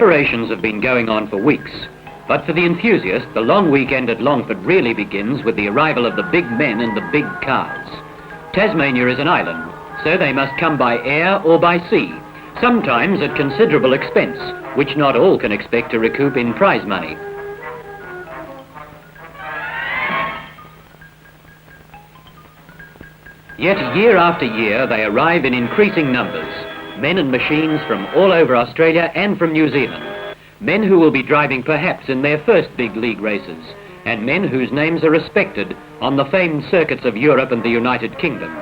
Preparations have been going on for weeks, but for the enthusiast, the long weekend at Longford really begins with the arrival of the big men and the big cars. Tasmania is an island, so they must come by air or by sea, sometimes at considerable expense, which not all can expect to recoup in prize money. Yet year after year they arrive in increasing numbers, men and machines from all over Australia and from New Zealand, men who will be driving perhaps in their first big league races, and men whose names are respected on the famed circuits of Europe and the United Kingdom.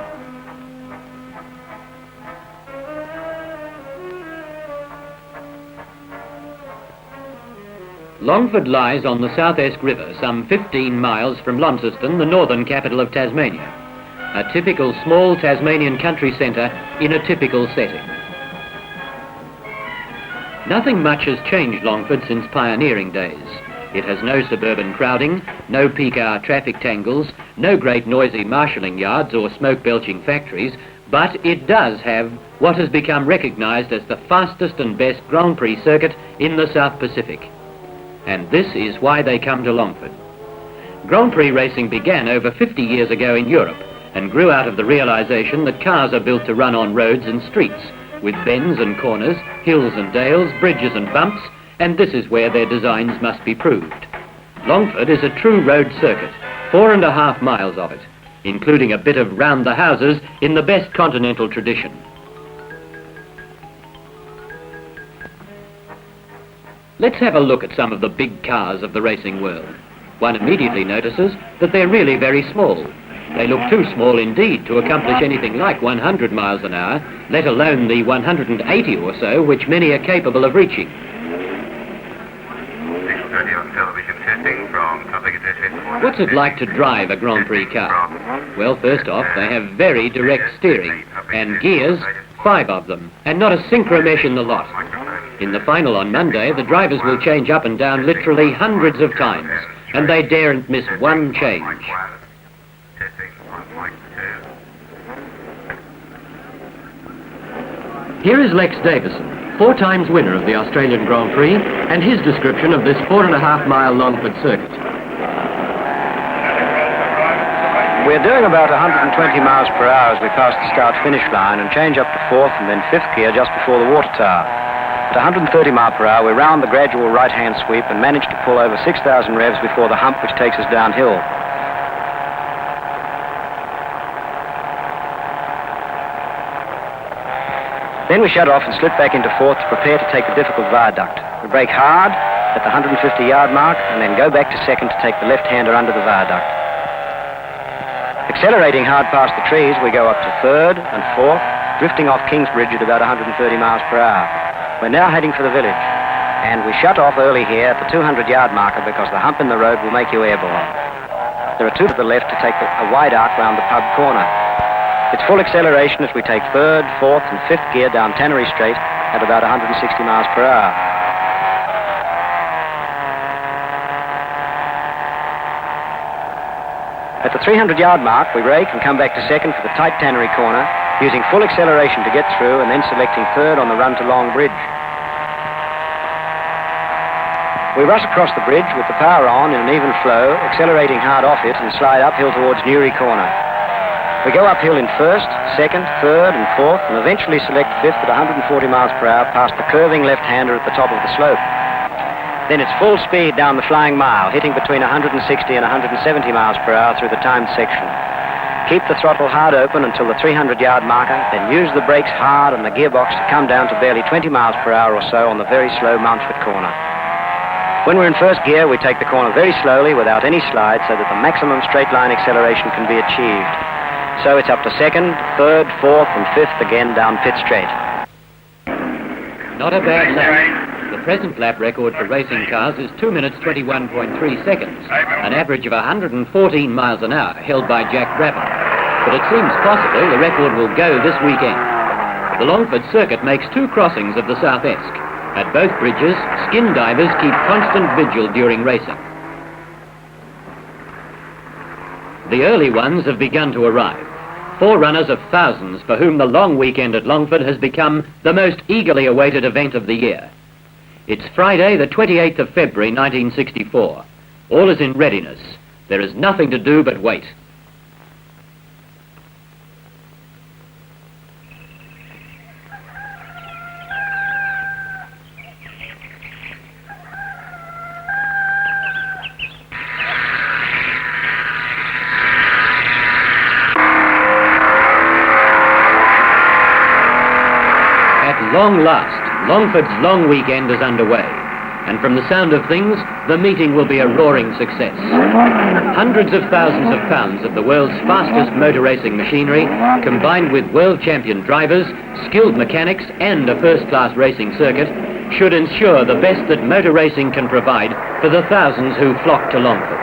Longford lies on the South Esk River, some 15 miles from Launceston, the northern capital of Tasmania. A typical small Tasmanian country centre in a typical setting. Nothing much has changed Longford since pioneering days. It has no suburban crowding, no peak hour traffic tangles, no great noisy marshalling yards or smoke-belching factories, but it does have what has become recognised as the fastest and best Grand Prix circuit in the South Pacific. And this is why they come to Longford. Grand Prix racing began over 50 years ago in Europe and grew out of the realisation that cars are built to run on roads and streets, with bends and corners, hills and dales, bridges and bumps, and this is where their designs must be proved. Longford is a true road circuit, 4.5 miles of it, including a bit of round the houses in the best continental tradition. Let's have a look at some of the big cars of the racing world. One immediately notices that they're really very small. They look too small indeed to accomplish anything like 100 miles an hour, let alone the 180 or so which many are capable of reaching. What's it like to drive a Grand Prix car? Well, first off, they have very direct steering, and gears, 5 of them, and not a synchro mesh in the lot. In the final on Monday, the drivers will change up and down literally hundreds of times, and they daren't miss one change. Here is Lex Davison, 4 times winner of the Australian Grand Prix, and his description of this 4.5-mile Longford circuit. We're doing about 120 miles per hour as we pass the start-finish line and change up to 4th and then 5th gear just before the water tower. At 130 miles per hour, we round the gradual right-hand sweep and manage to pull over 6,000 revs before the hump, which takes us downhill. Then we shut off and slip back into 4th to prepare to take the difficult viaduct. We brake hard at the 150-yard mark and then go back to 2nd to take the left-hander under the viaduct. Accelerating hard past the trees, we go up to 3rd and 4th, drifting off Kingsbridge at about 130 miles per hour. We're now heading for the village, and we shut off early here at the 200-yard marker because the hump in the road will make you airborne. There are 2 to the left to take a wide arc round the pub corner. It's full acceleration as we take 3rd, 4th and 5th gear down Tannery Straight at about 160 miles per hour. At the 300-yard mark, we brake and come back to 2nd for the tight Tannery corner, using full acceleration to get through and then selecting 3rd on the run to Long Bridge. We rush across the bridge with the power on in an even flow, accelerating hard off it and slide uphill towards Newry Corner. We go uphill in 1st, 2nd, 3rd and 4th and eventually select 5th at 140 miles per hour past the curving left-hander at the top of the slope. Then it's full speed down the Flying Mile, hitting between 160 and 170 miles per hour through the timed section. Keep the throttle hard open until the 300-yard marker, then use the brakes hard and the gearbox to come down to barely 20 miles per hour or so on the very slow Mountford corner. When we're in 1st gear, we take the corner very slowly without any slide so that the maximum straight-line acceleration can be achieved. So it's up to 2nd, 3rd, 4th and 5th again down Pitt Straight. Not a bad lap. The present lap record for racing cars is 2 minutes 21.3 seconds, an average of 114 miles an hour held by Jack Brabham. But it seems possible the record will go this weekend. The Longford circuit makes 2 crossings of the South Esk. At both bridges, skin divers keep constant vigil during racing. The early ones have begun to arrive. Forerunners of thousands for whom the long weekend at Longford has become the most eagerly awaited event of the year. It's Friday, the 28th of February, 1964. All is in readiness. There is nothing to do but wait. At long last, Longford's long weekend is underway, and from the sound of things, the meeting will be a roaring success. Hundreds of thousands of pounds of the world's fastest motor racing machinery, combined with world champion drivers, skilled mechanics, and a first-class racing circuit, should ensure the best that motor racing can provide for the thousands who flock to Longford.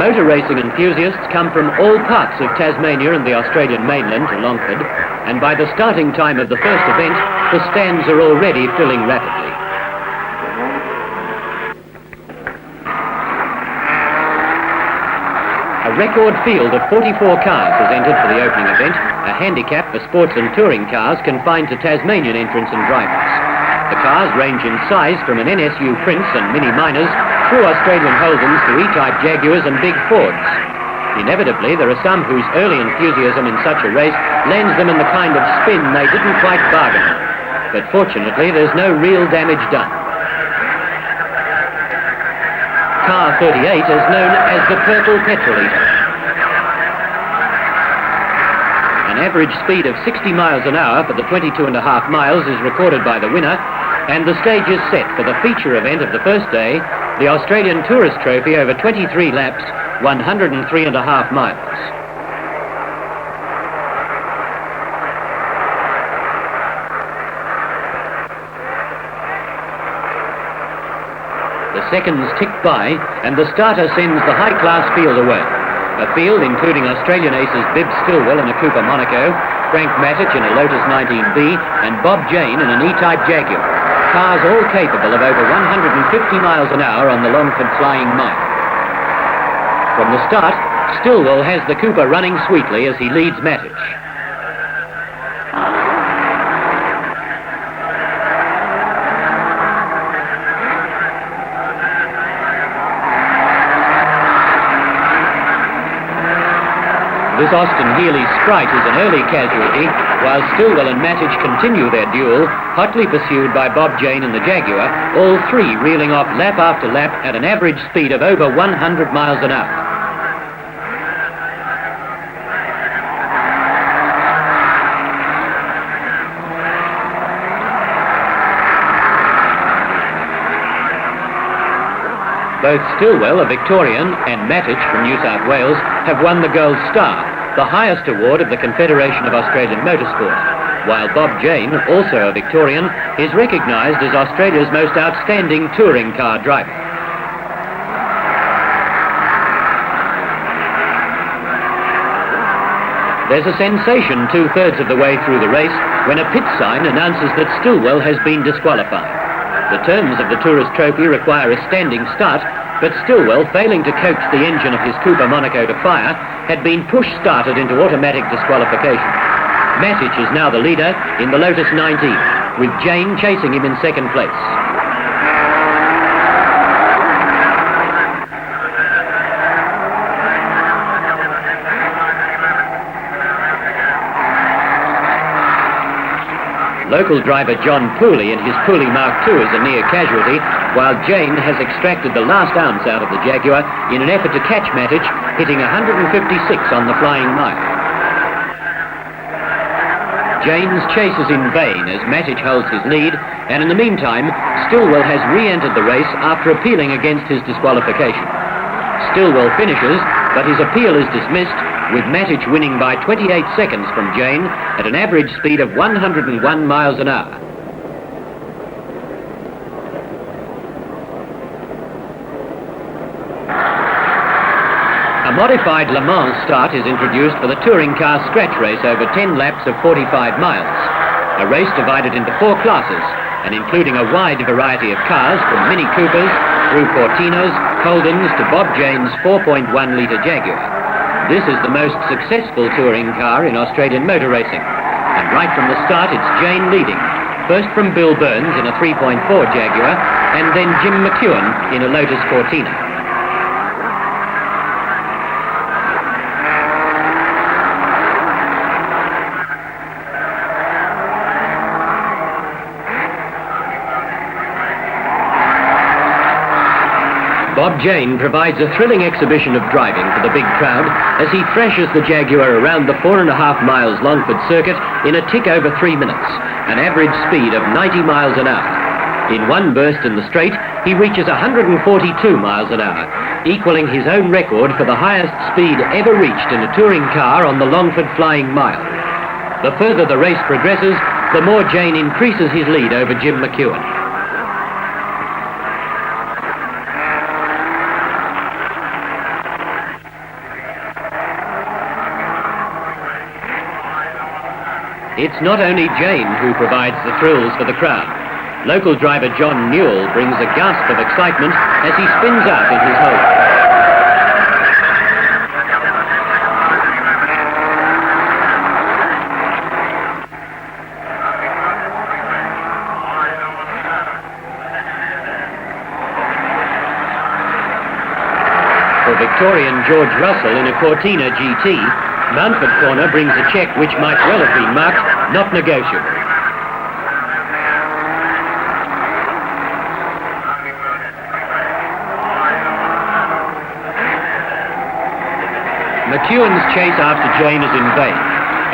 Motor racing enthusiasts come from all parts of Tasmania and the Australian mainland to Longford, and by the starting time of the first event, the stands are already filling rapidly. A record field of 44 cars has entered for the opening event, a handicap for sports and touring cars confined to Tasmanian entrants and drivers. The cars range in size from an NSU Prince and Mini Minors through Australian Holdens to E-Type Jaguars and big Fords. Inevitably, there are some whose early enthusiasm in such a race lands them in the kind of spin they didn't quite bargain on. But fortunately, there's no real damage done. Car 38 is known as the Purple Petrol Eater. An average speed of 60 miles an hour for the 22.5 miles is recorded by the winner, and the stage is set for the feature event of the first day, the Australian Tourist Trophy over 23 laps, 103.5 miles. The seconds tick by, and the starter sends the high-class field away. A field including Australian aces Bib Stillwell in a Cooper Monaco, Frank Mattich in a Lotus 19B, and Bob Jane in an E-Type Jaguar. Cars all capable of over 150 miles an hour on the Longford Flying Mile. From the start, Stillwell has the Cooper running sweetly as he leads Mattich. This Austin Healey Sprite is an early casualty, while Stillwell and Mattich continue their duel, hotly pursued by Bob Jane and the Jaguar, all three reeling off lap after lap at an average speed of over 100 miles an hour. Both Stillwell, a Victorian, and Mattich from New South Wales have won the Gold Star, the highest award of the Confederation of Australian Motorsport, while Bob Jane, also a Victorian, is recognised as Australia's most outstanding touring car driver. There's a sensation two-thirds of the way through the race when a pit sign announces that Stillwell has been disqualified. The terms of the Tourist Trophy require a standing start, but Stillwell, failing to coax the engine of his Cooper Monaco to fire, had been push-started into automatic disqualification. Mattich is now the leader in the Lotus 19, with Jane chasing him in second place. Local driver John Pooley in his Pooley Mark II is a near casualty, while Jane has extracted the last ounce out of the Jaguar in an effort to catch Mattich, hitting 156 on the Flying Mile. James chases in vain as Mattich holds his lead, and in the meantime, Stillwell has re-entered the race after appealing against his disqualification. Stillwell finishes, but his appeal is dismissed, with Mattich winning by 28 seconds from Jane at an average speed of 101 miles an hour. A modified Le Mans start is introduced for the touring car scratch race over 10 laps of 45 miles. A race divided into 4 classes and including a wide variety of cars from Mini Coopers through Cortinas, Holdens to Bob Jane's 4.1-litre Jaguar. This is the most successful touring car in Australian motor racing. And right from the start, it's Jane leading. First from Bill Burns in a 3.4 Jaguar, and then Jim McEwen in a Lotus Cortina. Bob Jane provides a thrilling exhibition of driving for the big crowd as he thrashes the Jaguar around the 4.5 miles Longford circuit in a tick over 3 minutes, an average speed of 90 miles an hour. In one burst in the straight, he reaches 142 miles an hour, equaling his own record for the highest speed ever reached in a touring car on the Longford Flying Mile. The further the race progresses, the more Jane increases his lead over Jim McEwen. It's not only Jane who provides the thrills for the crowd. Local driver John Newell brings a gasp of excitement as he spins out in his hole. For Victorian George Russell in a Cortina GT, Mountford corner brings a check which might well have been marked not negotiable. McEwen's chase after Jane is in vain,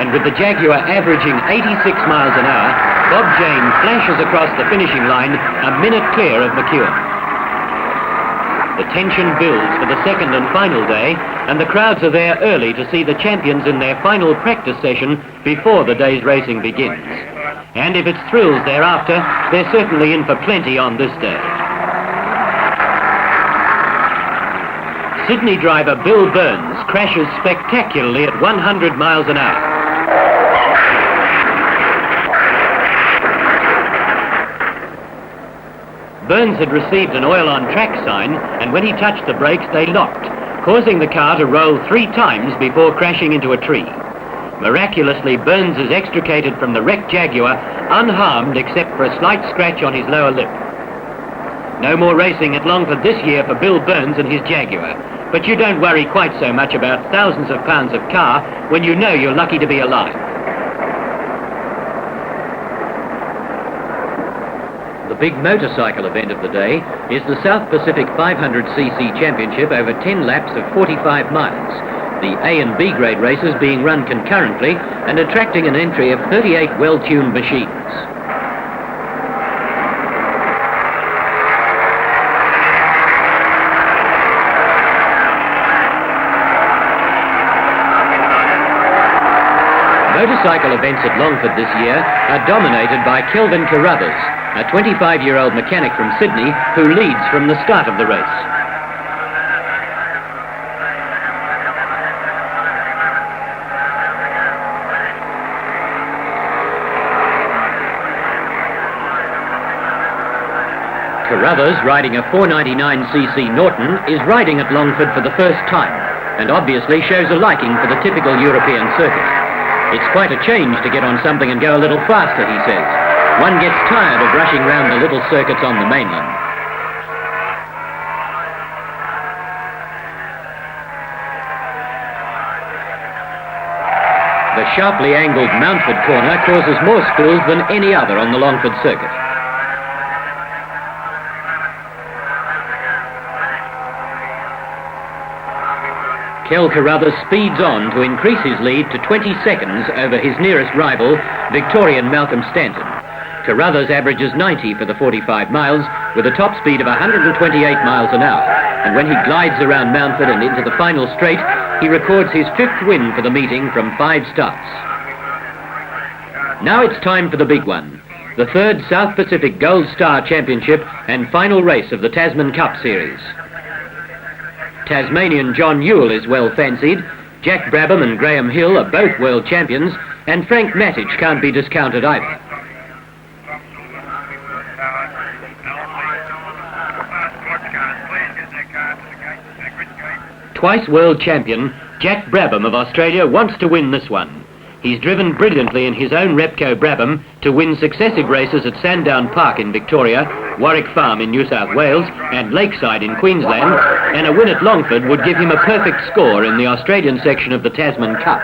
and with the Jaguar averaging 86 miles an hour, Bob Jane flashes across the finishing line a minute clear of McEwen. The tension builds for the second and final day, and the crowds are there early to see the champions in their final practice session before the day's racing begins. And if it's thrills thereafter, they're certainly in for plenty on this day. Sydney driver Bill Burns crashes spectacularly at 100 miles an hour. Burns had received an oil on track sign, and when he touched the brakes, they locked, causing the car to roll 3 times before crashing into a tree. Miraculously, Burns is extricated from the wrecked Jaguar, unharmed except for a slight scratch on his lower lip. No more racing at Longford this year for Bill Burns and his Jaguar, but you don't worry quite so much about thousands of pounds of car when you know you're lucky to be alive. The big motorcycle event of the day is the South Pacific 500cc Championship over 10 laps of 45 miles. The A and B grade races being run concurrently and attracting an entry of 38 well-tuned machines. Motorcycle events at Longford this year are dominated by Kelvin Carruthers, a 25-year-old mechanic from Sydney who leads from the start of the race. Carruthers, riding a 499cc Norton, is riding at Longford for the first time and obviously shows a liking for the typical European circuit. It's quite a change to get on something and go a little faster, he says. One gets tired of rushing round the little circuits on the mainland. The sharply angled Mountford corner causes more spills than any other on the Longford circuit. Kel Carruthers speeds on to increase his lead to 20 seconds over his nearest rival, Victorian Malcolm Stanton. Carruthers averages 90 for the 45 miles with a top speed of 128 miles an hour, and when he glides around Mountford and into the final straight, he records his 5th win for the meeting from 5 starts. Now it's time for the big one, the 3rd South Pacific Gold Star Championship and final race of the Tasman Cup Series. Tasmanian John Newell is well fancied, Jack Brabham and Graham Hill are both world champions, and Frank Mattich can't be discounted either. twice world champion, Jack Brabham of Australia wants to win this one. He's driven brilliantly in his own Repco Brabham to win successive races at Sandown Park in Victoria, Warwick Farm in New South Wales and Lakeside in Queensland, and a win at Longford would give him a perfect score in the Australian section of the Tasman Cup.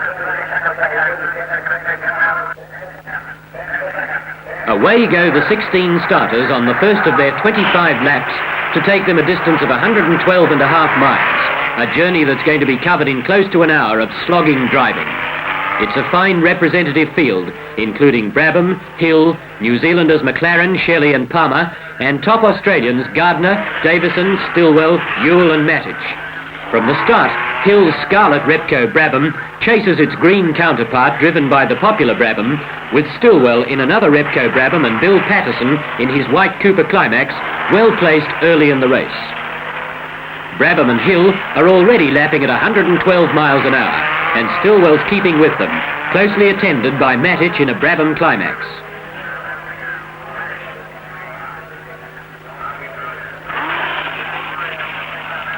Away go the 16 starters on the first of their 25 laps to take them a distance of 112.5 miles, a journey that's going to be covered in close to an hour of slogging driving. It's a fine representative field, including Brabham, Hill, New Zealanders McLaren, Shelley and Palmer, and top Australians Gardner, Davison, Stillwell, Ewell and Mattich. From the start, Hill's Scarlet Repco Brabham chases its green counterpart driven by the popular Brabham, with Stillwell in another Repco Brabham and Bill Patterson in his white Cooper Climax, well placed early in the race. Brabham and Hill are already lapping at 112 miles an hour, and Stillwell's keeping with them, closely attended by Mattich in a Brabham Climax.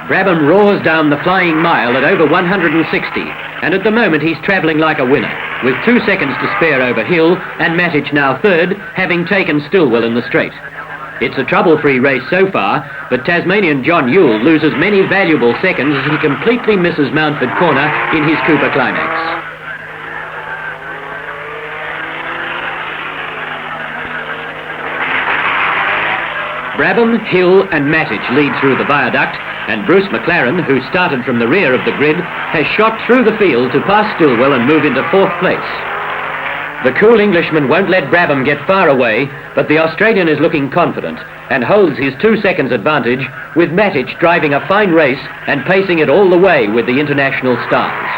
Brabham roars down the flying mile at over 160, and at the moment he's travelling like a winner, with 2 seconds to spare over Hill, and Mattich now third, having taken Stillwell in the straight. It's a trouble-free race so far, but Tasmanian John Ewell loses many valuable seconds as he completely misses Mountford Corner in his Cooper Climax. Brabham, Hill and Mattich lead through the viaduct, and Bruce McLaren, who started from the rear of the grid, has shot through the field to pass Stillwell and move into 4th place. The cool Englishman won't let Brabham get far away, but the Australian is looking confident and holds his 2 seconds advantage, with Mattich driving a fine race and pacing it all the way with the international stars.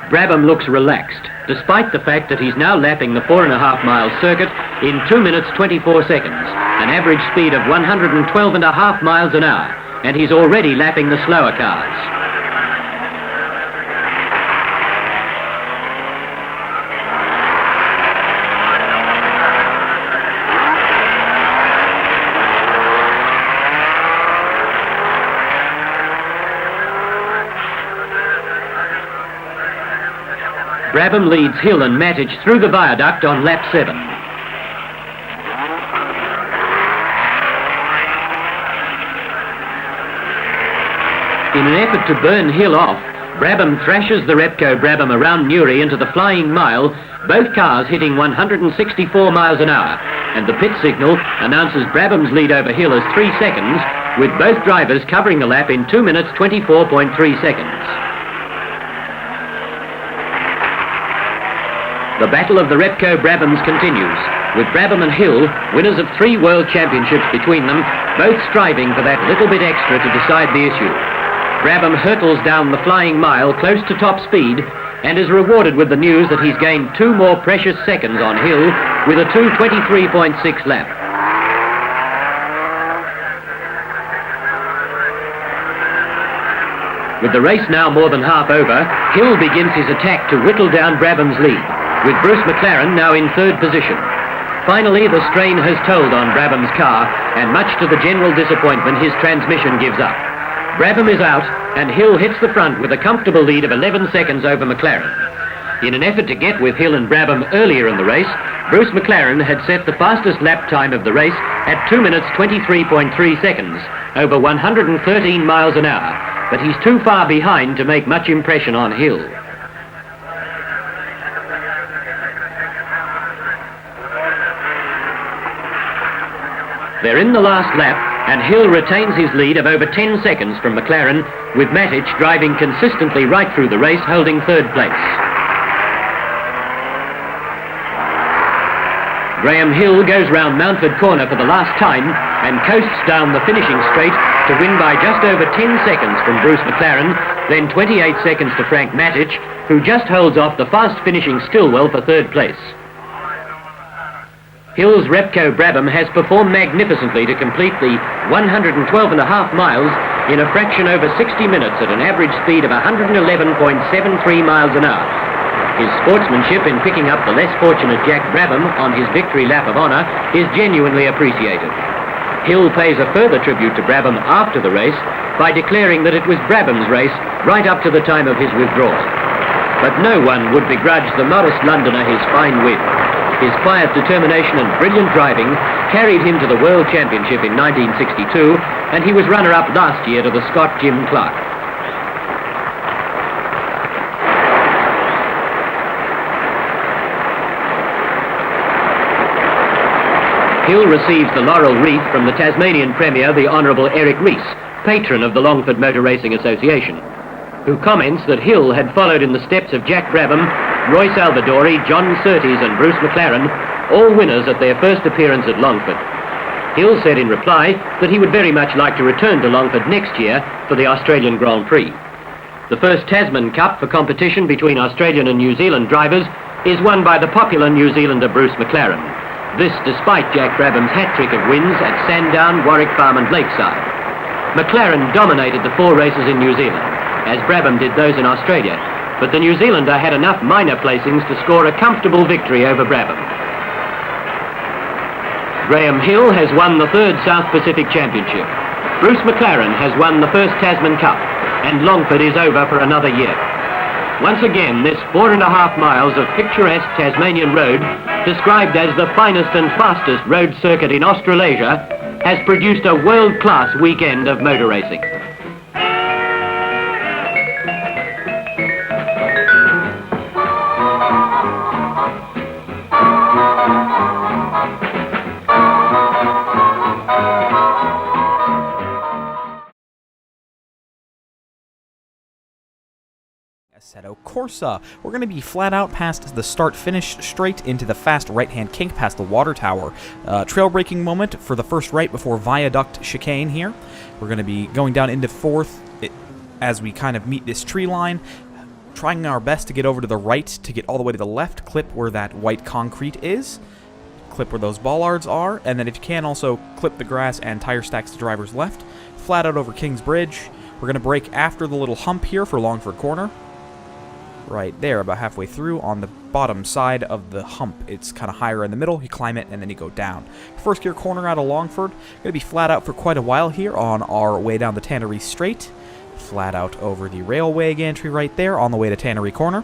Brabham looks relaxed, despite the fact that he's now lapping the 4.5 mile circuit in 2 minutes 24 seconds, an average speed of 112.5 miles an hour, and he's already lapping the slower cars. Brabham leads Hill and Mattich through the viaduct on lap 7. In an effort to burn Hill off, Brabham thrashes the Repco Brabham around Newry into the flying mile, both cars hitting 164 miles an hour, and the pit signal announces Brabham's lead over Hill as 3 seconds, with both drivers covering the lap in 2 minutes 24.3 seconds. The battle of the Repco Brabhams continues, with Brabham and Hill, winners of 3 world championships between them, both striving for that little bit extra to decide the issue. Brabham hurtles down the flying mile close to top speed and is rewarded with the news that he's gained 2 more precious seconds on Hill with a 2:23.6 lap. With the race now more than half over, Hill begins his attack to whittle down Brabham's lead, with Bruce McLaren now in 3rd position. Finally, the strain has told on Brabham's car, and much to the general disappointment, his transmission gives up. Brabham is out, and Hill hits the front with a comfortable lead of 11 seconds over McLaren. In an effort to get with Hill and Brabham earlier in the race, Bruce McLaren had set the fastest lap time of the race at 2 minutes 23.3 seconds, over 113 miles an hour, but he's too far behind to make much impression on Hill. They're in the last lap, and Hill retains his lead of over 10 seconds from McLaren, with Mattich driving consistently right through the race, holding 3rd place. Graham Hill goes round Mountford Corner for the last time and coasts down the finishing straight to win by just over 10 seconds from Bruce McLaren, then 28 seconds to Frank Mattich, who just holds off the fast finishing Stillwell for 3rd place. Hill's Repco Brabham has performed magnificently to complete the 112.5 miles in a fraction over 60 minutes at an average speed of 111.73 miles an hour. His sportsmanship in picking up the less fortunate Jack Brabham on his victory lap of honour is genuinely appreciated. Hill pays a further tribute to Brabham after the race by declaring that it was Brabham's race right up to the time of his withdrawal. But no one would begrudge the modest Londoner his fine win. His quiet determination and brilliant driving carried him to the World Championship in 1962, and he was runner-up last year to the Scot Jim Clark. Hill receives the laurel wreath from the Tasmanian Premier, the Honourable Eric Rees, patron of the Longford Motor Racing Association, who comments that Hill had followed in the steps of Jack Brabham, Roy Salvadori, John Surtees and Bruce McLaren, all winners at their first appearance at Longford. Hill said in reply that he would very much like to return to Longford next year for the Australian Grand Prix. The first Tasman Cup for competition between Australian and New Zealand drivers is won by the popular New Zealander Bruce McLaren. This despite Jack Brabham's hat-trick of wins at Sandown, Warwick Farm and Lakeside. McLaren dominated the 4 races in New Zealand, as Brabham did those in Australia, but the New Zealander had enough minor placings to score a comfortable victory over Brabham. Graham Hill has won the 3rd South Pacific Championship. Bruce McLaren has won the first Tasman Cup, and Longford is over for another year. Once again, this 4.5 miles of picturesque Tasmanian road, described as the finest and fastest road circuit in Australasia, has produced a world-class weekend of motor racing. Assetto Corsa. We're going to be flat out past the start-finish straight into the fast right-hand kink past the water tower. Trail braking moment for the first right before viaduct chicane here. We're going to be going down into 4th as we kind of meet this tree line, trying our best to get over to the right to get all the way to the left, clip where that white concrete is, clip where those bollards are, and then if you can also clip the grass and tire stacks to driver's left, flat out over King's Bridge. We're going to brake after the little hump here for Longford Corner. Right there, about halfway through on the bottom side of the hump. It's kind of higher in the middle, you climb it, and then you go down. First gear corner out of Longford. Going to be flat out for quite a while here on our way down the Tannery Straight. Flat out over the railway gantry right there on the way to Tannery Corner.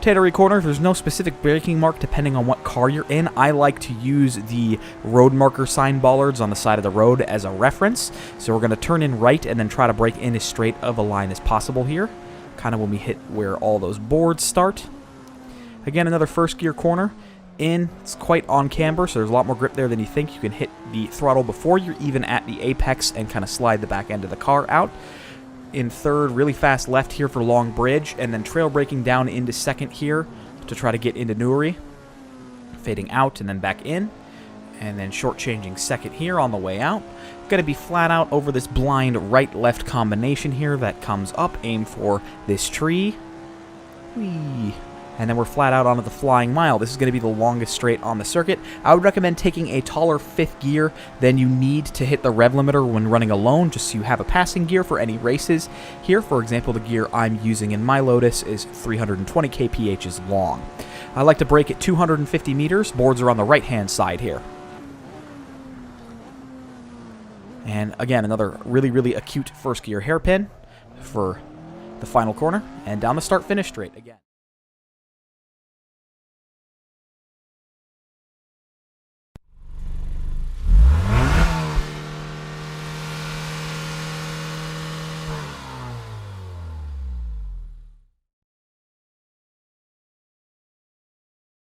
Tannery Corner, there's no specific braking mark depending on what car you're in. I like to use the road marker sign bollards on the side of the road as a reference. So we're going to turn in right and then try to brake in as straight of a line as possible here. Kind of when we hit where all those boards start. Again, another first gear corner. It's quite on camber, so there's a lot more grip there than you think. You can hit the throttle before you're even at the apex and kind of slide the back end of the car out. In 3rd, really fast left here for Long Bridge, and then trail braking down into 2nd here to try to get into Newry. Fading out and then back in. And then short-changing 2nd here on the way out. Going to be flat out over this blind right-left combination here that comes up. Aim for this tree. Whee. And then we're flat out onto the Flying Mile. This is going to be the longest straight on the circuit. I would recommend taking a taller 5th gear than you need to hit the rev limiter when running alone, just so you have a passing gear for any races. Here, for example, the gear I'm using in my Lotus is 320 kphs long. I like to brake at 250 meters. Boards are on the right-hand side here. And again, another really, really acute first gear hairpin for the final corner. And down the start-finish straight again.